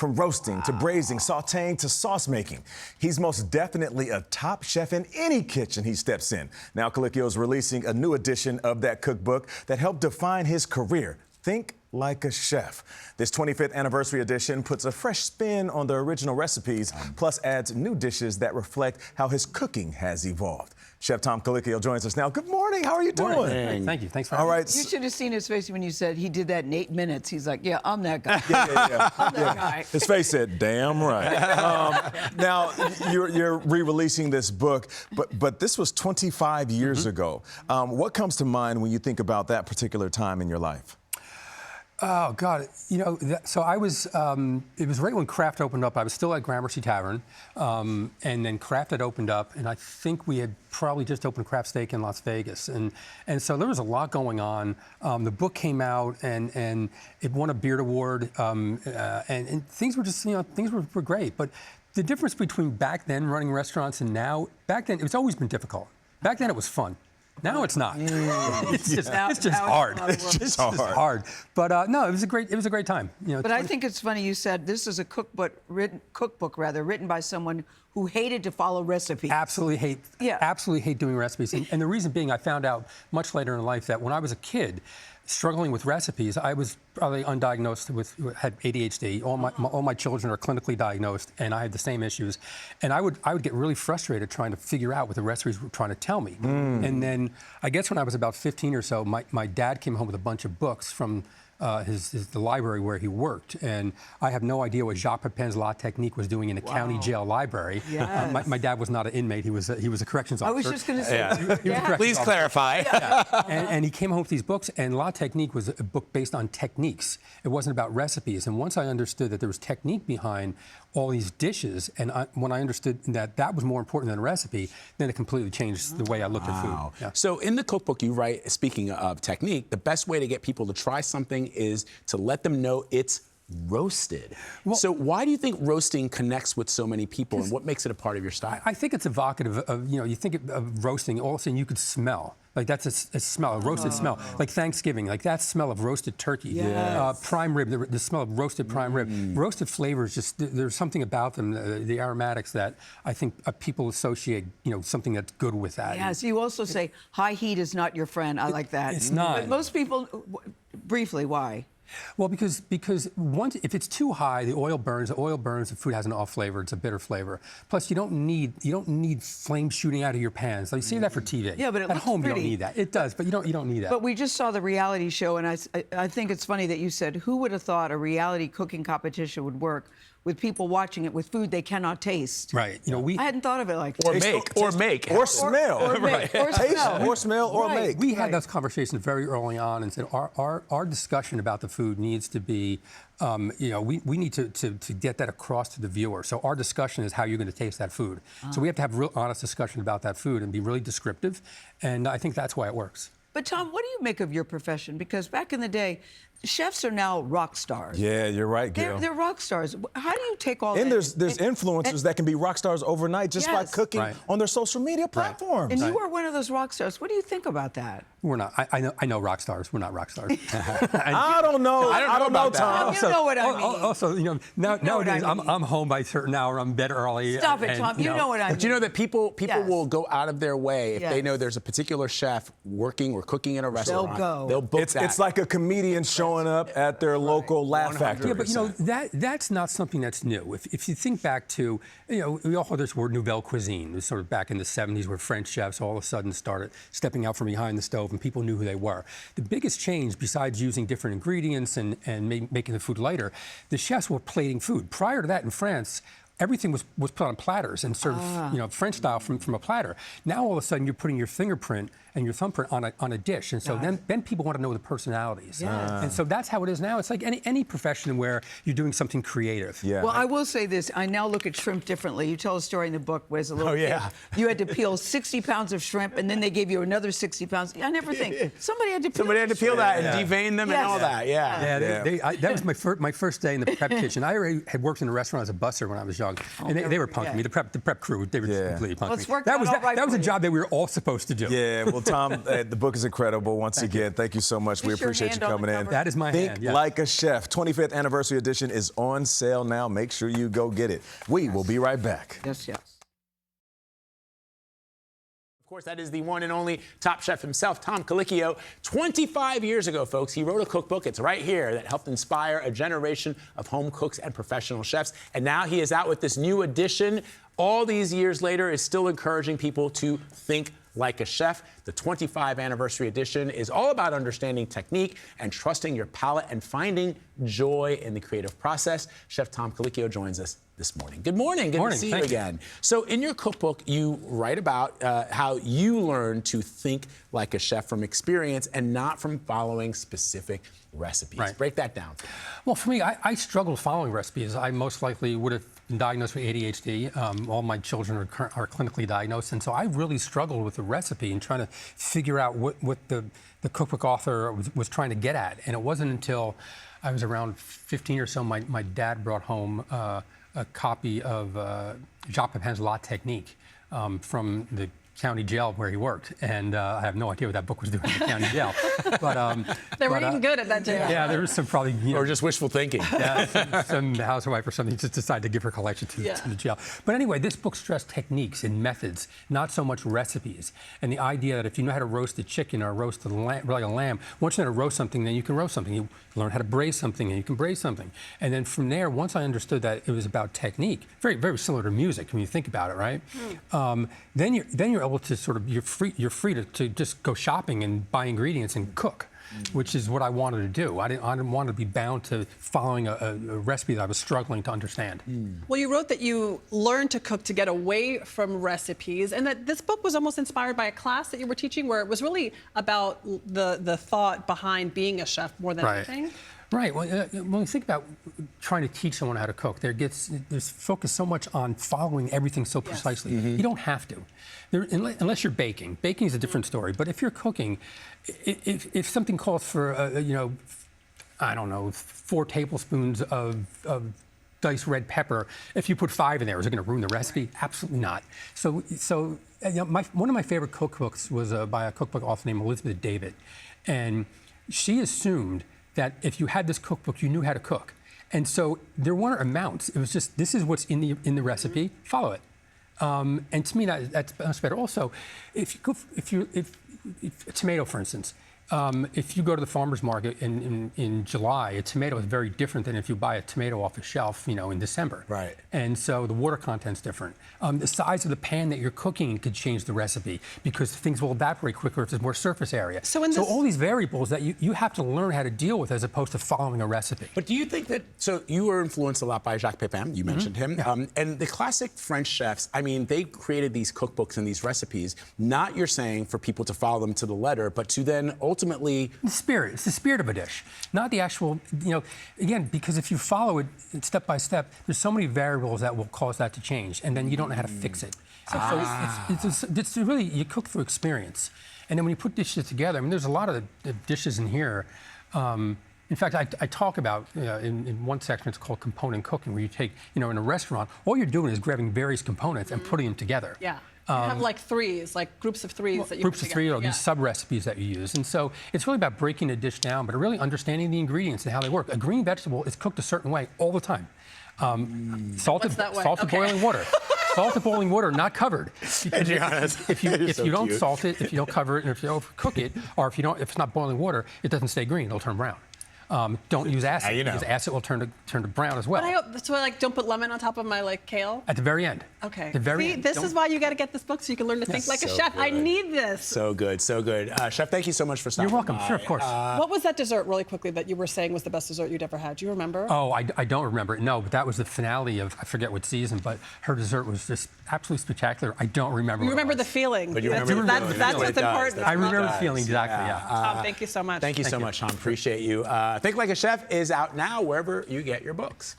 From roasting to braising, sautéing to sauce making. He's most definitely a top chef in any kitchen he steps in. Now Colicchio is releasing a new edition of that cookbook that helped define his career. Think like a chef. This 25th anniversary edition puts a fresh spin on the original recipes, plus adds new dishes that reflect how his cooking has evolved. Chef Tom Colicchio joins us now. Good morning. How are you doing? Morning. Thank you. Thanks for having me. You should have seen his face when you said he did that in 8 minutes. He's like, yeah, I'm that guy. Yeah. I'm that guy. His face said, damn right. Now, you're re-releasing this book, but this was 25 years ago. What comes to mind when you think about that particular time in your life? Oh, God. You know, so I was, it was right when Kraft opened up. I was still at Gramercy Tavern, and then Kraft had opened up, and I think we had probably just opened Kraft Steak in Las Vegas. And so there was a lot going on. The book came out, and it won a Beard Award, and things were just, things were great. But the difference between back then running restaurants and now, back then, it's always been difficult. Back then, it was fun. Now it's not. It's just hard. It's just hard. But no, it was a great time. But I think it's funny you said this is a cookbook written by someone who hated to follow recipes. Absolutely hate doing recipes. And the reason being, I found out much later in life that when I was a kid, struggling with recipes, I was probably undiagnosed had ADHD. All my children are clinically diagnosed, and I had the same issues. And I would get really frustrated trying to figure out what the recipes were trying to tell me. And then I guess when I was about 15 or so, my dad came home with a bunch of books from the library where he worked, and I have no idea what Jacques Pepin's La Technique was doing in a county jail library. Yes. My dad was not an inmate; he was a corrections officer. I was just going to say, Please clarify. And he came home with these books, and La Technique was a book based on techniques. It wasn't about recipes. And once I understood that there was technique behind all these dishes, and when I understood that was more important than a recipe, then it completely changed the way I looked at food. Yeah. So in the cookbook you write, speaking of technique, the best way to get people to try something is to let them know it's roasted. Well, so why do you think roasting connects with so many people, and what makes it a part of your style? I think it's evocative of, you think of roasting, all of a sudden you could smell. Like that's a smell, a roasted smell. Like Thanksgiving, like that smell of roasted turkey. Yes. Prime rib, the smell of roasted prime rib. Roasted flavors, just there's something about them, the aromatics that I think people associate, something that's good with that. Yes, you also say high heat is not your friend. I like that. It's not. But most people, briefly, why? Well, because once if it's too high, the oil burns. The food has an off flavor. It's a bitter flavor. Plus, you don't need flame shooting out of your pans. You see that for TV. Yeah, but at home pretty. You don't need that. It does, but you don't need that. But we just saw the reality show, and I think it's funny that you said, who would have thought a reality cooking competition would work with people watching it with food they cannot taste? Right. I hadn't thought of it like that. Or make. Or smell. Or smell or make. We had those conversations very early on and said our discussion about the food needs to be, we need to get that across to the viewer. So our discussion is how you're going to taste that food. So we have to have real honest discussion about that food and be really descriptive. And I think that's why it works. But Tom, what do you make of your profession? Because back in the day, chefs are now rock stars. Yeah, you're right, Gayle. They're rock stars. How do you take all that? And there's influencers that can be rock stars overnight just by cooking on their social media platforms. And you are one of those rock stars. What do you think about that? We're not. I know rock stars. We're not rock stars. I don't know. I don't know, Tom. You know what I mean. Also, nowadays I'm home by a certain hour. I'm bed early. Stop it, Tom. You know what I mean. But you know that people will go out of their way if they know there's a particular chef working or cooking in a restaurant. They'll go. They'll book that. It's like a comedian showing up at their local Laugh Factory. Yeah, but that's not something that's new. If you think back to, we all heard this word nouvelle cuisine. It was sort of back in the 70s where French chefs all of a sudden started stepping out from behind the stove and people knew who they were. The biggest change, besides using different ingredients and making the food lighter, the chefs were plating food. Prior to that in France, everything was put on platters and served, French style from a platter. Now all of a sudden you're putting your fingerprint and your thumbprint on a dish, and so then people want to know the personalities. And so that's how it is now. It's like any profession where you're doing something creative. Yeah. Well, I will say this. I now look at shrimp differently. You tell a story in the book where as a little kid, you had to peel 60 pounds of shrimp, and then they gave you another 60 pounds. I never think somebody had to peel that and devein them and all that. That was my first day in the prep kitchen. I already had worked in a restaurant as a busser when I was young. young, and they were punking me. The prep crew, they were just completely punking Let's me. work that was a job that we were all supposed to do. Yeah, well, Tom, the book is incredible. Once again, thank you so much. We appreciate you coming in. That is my hand. Think Like a Chef, 25th anniversary edition is on sale now. Make sure you go get it. We will be right back. Yes, yes. Of course, that is the one and only top chef himself, Tom Colicchio. 25 years ago, folks, he wrote a cookbook, it's right here, that helped inspire a generation of home cooks and professional chefs. And now he is out with this new edition. All these years later, is still encouraging people to think like a chef. The 25th anniversary edition is all about understanding technique and trusting your palate and finding joy in the creative process. Chef Tom Colicchio joins us this morning. Good morning. Good to see you again. So in your cookbook, you write about how you learn to think like a chef from experience and not from following specific recipes. Right. Break that down. Well, for me, I struggled following recipes. I most likely would have been diagnosed with ADHD. All my children are clinically diagnosed, and so I really struggled with the recipe and trying to figure out what the cookbook author was trying to get at. And it wasn't until I was around 15 or so, my dad brought home a copy of Jacques Pepin's La Technique from the county jail where he worked, and I have no idea what that book was doing in the county jail. But they were eating good at that jail. Yeah, there was some probably Or just wishful thinking. Yeah, some housewife or something just decided to give her collection to the jail. But anyway, this book stressed techniques and methods, not so much recipes. And the idea that if you know how to roast a chicken or roast a lamb, once you know how to roast something, then you can roast something. You learn how to braise something, and you can braise something. And then from there, once I understood that it was about technique, very, very similar to music when you think about it, right? Then you're able to sort of, you're free to just go shopping and buy ingredients and cook, which is what I wanted to do. I didn't want to be bound to following a recipe that I was struggling to understand. Well, you wrote that you learned to cook to get away from recipes, and that this book was almost inspired by a class that you were teaching where it was really about the thought behind being a chef more than anything. Right. Well, when you think about trying to teach someone how to cook, there's focus so much on following everything so precisely. You don't have to, unless you're baking. Baking is a different story. But if you're cooking, if something calls for, I don't know, 4 tablespoons of diced red pepper, if you put 5 in there, is it going to ruin the recipe? Absolutely not. So one of my favorite cookbooks was by a cookbook author named Elizabeth David, and she assumed that if you had this cookbook, you knew how to cook. And so there weren't amounts. It was just, this is what's in the recipe, follow it. And to me, that's much better. Also, if a tomato, for instance, if you go to the farmer's market in July, a tomato is very different than if you buy a tomato off a shelf, in December. Right. And so the water content's different. The size of the pan that you're cooking could change the recipe because things will evaporate quicker if there's more surface area. So all these variables that you have to learn how to deal with as opposed to following a recipe. But do you think that, so you were influenced a lot by Jacques Pepin, you mentioned him, and the classic French chefs, I mean, they created these cookbooks and these recipes, not, you're saying, for people to follow them to the letter, but to then ultimately... The spirit. It's the spirit of a dish, not the actual, again, because if you follow it step by step, there's so many variables that will cause that to change, and then you don't know how to fix it. So it's really, you cook through experience. And then when you put dishes together, I mean, there's a lot of the dishes in here. In fact, I talk about, in one section, it's called component cooking, where you take, in a restaurant, all you're doing is grabbing various components and putting them together. Yeah. You have like threes, like groups of threes that you groups put of 3 or together. these sub-recipes that you use. And so it's really about breaking a dish down, but really understanding the ingredients and how they work. A green vegetable is cooked a certain way all the time. Salted boiling water. Salted boiling water, not covered. If you don't salt it, if you don't cover it, and if you overcook it, or if it's not boiling water, it doesn't stay green, it'll turn brown. Don't use acid, because acid will turn to brown as well. So I don't put lemon on top of my kale? At the very end. Okay. The very end. This is why you got to get this book so you can learn to think like a chef. Good. I need this. So good, so good. Chef, thank you so much for stopping. You're welcome, sure, of course. What was that dessert, really quickly, that you were saying was the best dessert you'd ever had? Do you remember? Oh, I don't remember it. No, but that was the finale of, I forget what season, but her dessert was just absolutely spectacular. I don't remember. You remember the feeling. But you remember That's what's important. I remember the feeling, exactly, yeah. Tom, thank you so much. Thank you so much, Tom. Appreciate you. Think Like a Chef is out now wherever you get your books.